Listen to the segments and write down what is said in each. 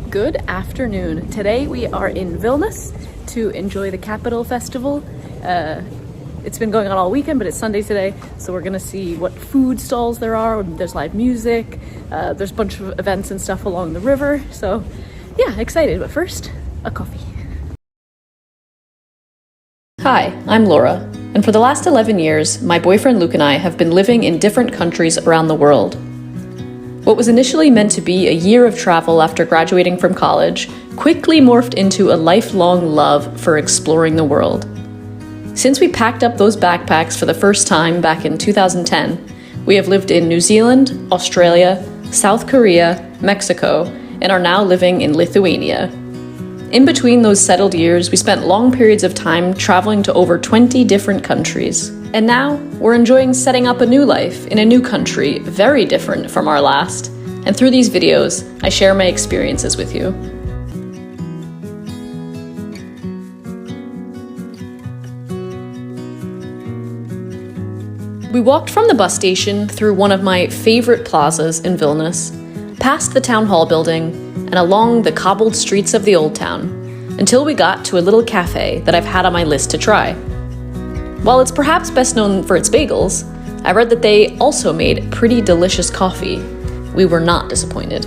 Good afternoon. Today we are in Vilnius to enjoy the Capital Festival. It's been going on all weekend, but it's Sunday today, so we're gonna see what food stalls there are. There's live music, there's a bunch of events and stuff along the river, so yeah, excited. But first, a coffee. Hi, I'm Laura, and for the last 11 years, my boyfriend Luke and I have been living in different countries around the world. What was initially meant to be a year of travel after graduating from college quickly morphed into a lifelong love for exploring the world. Since we packed up those backpacks for the first time back in 2010, we have lived in New Zealand, Australia, South Korea, Mexico, and are now living in Lithuania. In between those settled years, we spent long periods of time traveling to over 20 different countries. And now, we're enjoying setting up a new life in a new country, very different from our last. And through these videos, I share my experiences with you. We walked from the bus station through one of my favorite plazas in Vilnius, past the town hall building, and along the cobbled streets of the old town, until we got to a little cafe that I've had on my list to try. While it's perhaps best known for its bagels, I read that they also made pretty delicious coffee. We were not disappointed.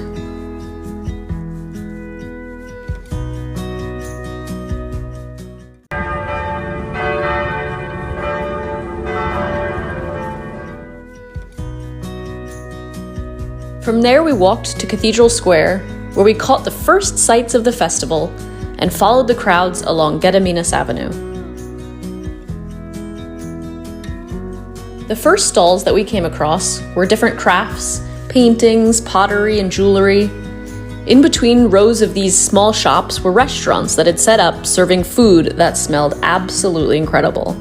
From there we walked to Cathedral Square, where we caught the first sights of the festival and followed the crowds along Gediminas Avenue. The first stalls that we came across were different crafts, paintings, pottery, and jewelry. In between rows of these small shops were restaurants that had set up serving food that smelled absolutely incredible.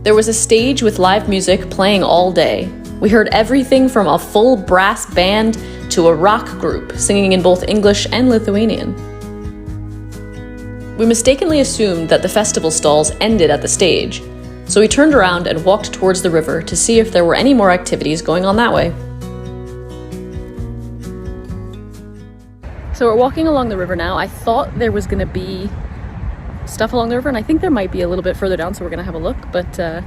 There was a stage with live music playing all day. We heard everything from a full brass band to a rock group singing in both English and Lithuanian. We mistakenly assumed that the festival stalls ended at the stage, so we turned around and walked towards the river to see if there were any more activities going on that way. So we're walking along the river now. I thought there was going to be stuff along the river, and I think there might be a little bit further down, so we're going to have a look, but the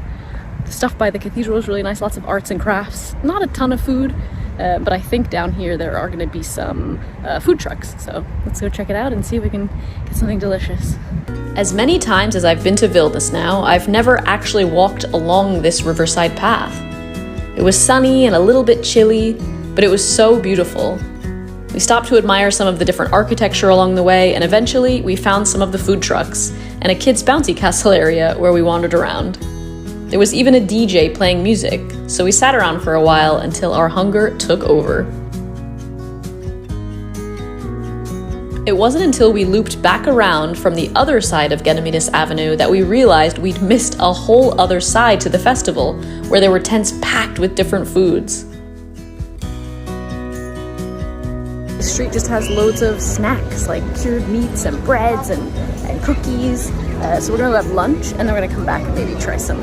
stuff by the cathedral is really nice, lots of arts and crafts, not a ton of food, but I think down here there are going to be some food trucks, so let's go check it out and see if we can get something delicious. As many times as I've been to Vilnius now, I've never actually walked along this riverside path. It was sunny and a little bit chilly, but it was so beautiful. We stopped to admire some of the different architecture along the way, and eventually we found some of the food trucks and a kids' bouncy castle area where we wandered around. There was even a DJ playing music, so we sat around for a while until our hunger took over. It wasn't until we looped back around from the other side of Gediminas Avenue that we realized we'd missed a whole other side to the festival, where there were tents packed with different foods. The street just has loads of snacks, like cured meats and breads and cookies. So we're gonna have lunch, and then we're gonna come back and maybe try some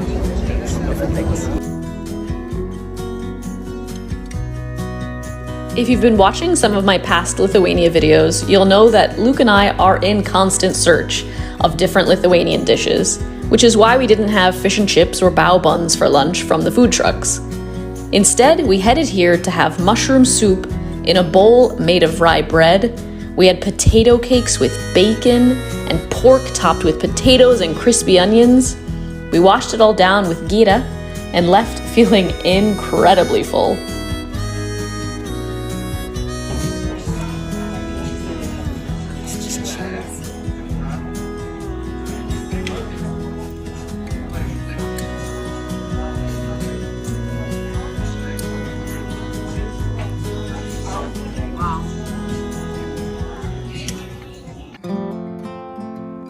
different things. If you've been watching some of my past Lithuania videos, you'll know that Luke and I are in constant search of different Lithuanian dishes, which is why we didn't have fish and chips or bao buns for lunch from the food trucks. Instead, we headed here to have mushroom soup in a bowl made of rye bread. We had potato cakes with bacon and pork topped with potatoes and crispy onions. We washed it all down with gira and left feeling incredibly full.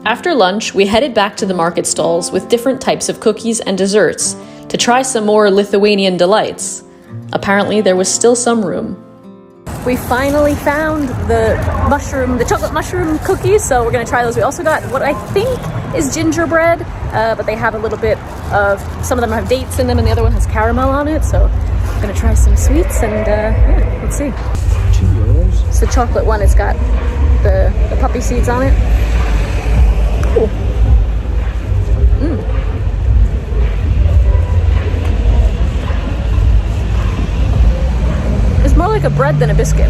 After lunch, we headed back to the market stalls with different types of cookies and desserts to try some more Lithuanian delights. Apparently, there was still some room. We finally found the chocolate mushroom cookies, so we're gonna try those. We also got what I think is gingerbread, but they have a little bit of, some of them have dates in them and the other one has caramel on it, so I'm gonna try some sweets and yeah, let's see. €2. It's the chocolate one. It's got the poppy seeds on it. Ooh. It's more like a bread than a biscuit.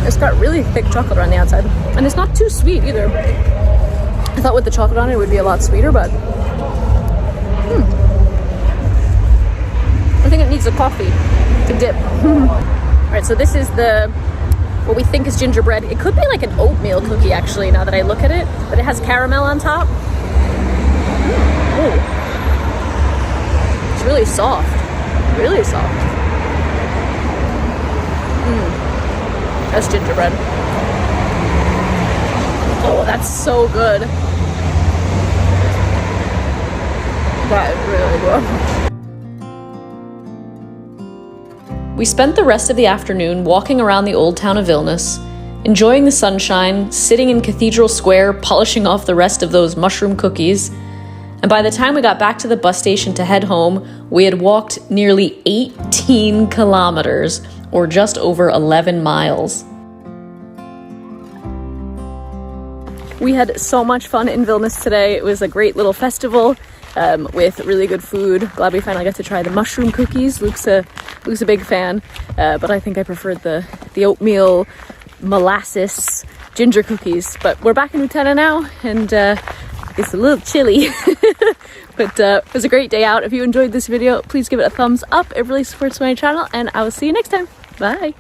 It's got really thick chocolate around the outside. And it's not too sweet either. I thought with the chocolate on it, it would be a lot sweeter, but I think it needs a coffee to dip. Alright, so this is what we think is gingerbread. It could be like an oatmeal cookie actually, now that I look at it, but it has caramel on top. Ooh. It's really soft. Really soft. That's gingerbread. Oh, that's so good. That is really good. We spent the rest of the afternoon walking around the old town of Vilnius, enjoying the sunshine, sitting in Cathedral Square, polishing off the rest of those mushroom cookies. And by the time we got back to the bus station to head home, we had walked nearly 18 kilometers, or just over 11 miles. We had so much fun in Vilnius today. It was a great little festival with really good food. Glad we finally got to try the mushroom cookies. Luke's a big fan, but I think I preferred the oatmeal molasses ginger cookies. But we're back in Utena now, and it's a little chilly. But it was a great day out. If you enjoyed this video, please give it a thumbs up. It really supports my channel, and I will see you next time. Bye.